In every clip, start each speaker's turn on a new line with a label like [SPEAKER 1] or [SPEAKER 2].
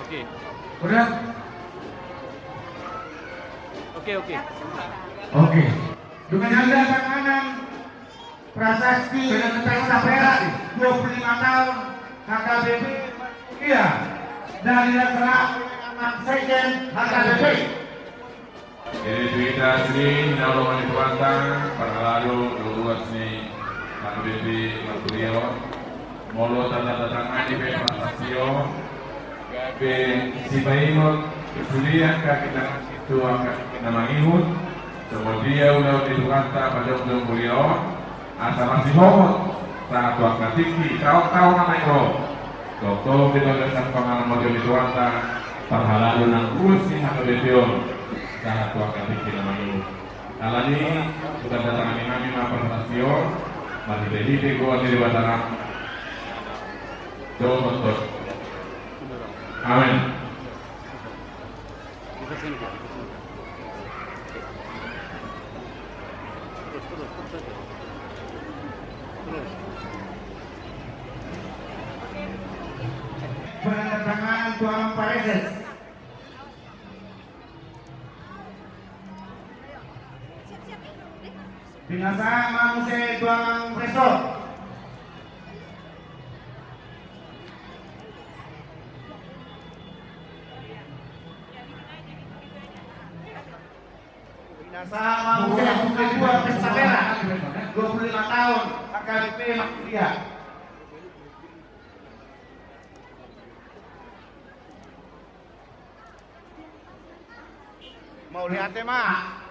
[SPEAKER 1] Oke.
[SPEAKER 2] Udah?
[SPEAKER 1] Oke.
[SPEAKER 2] Oke. Dengan hadiah tanganan prasasti pesta perak 25 tahun HKBP Iya dari dilaksanakan anak sekjen HKBP.
[SPEAKER 3] Jadi kita sini naungan dikuatkan pada lalu luas ni HKBP Marturio molo tanda-tanda di prastasio gabe si paimot kesulian kita itu akan kita mangihut kemudian udah dikuatkan pada umum beliau asal masih momot saat waktu tinggi tahu nama itu dokter kita dasar pengalaman model dikuatkan pada lalu nang urus ni HKBP saat waktu tinggi nama itu kali ini sudah datang kami prastasio masih jadi gua di Batara. Jawab betul. Amin.
[SPEAKER 2] Penandatanganan Tuan Paredes. Binasa manusia Tuan Preso. Binasa manusia Kedua Pesta Perak 25 tahun HKBP Makmulia. Mau lihat ya, Mak?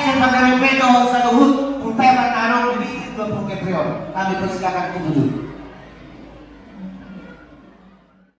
[SPEAKER 2] sa pagrespeto sa luhut kung tayo magkaroon ng 20 Kepriyon. Kami persilakan kemudian.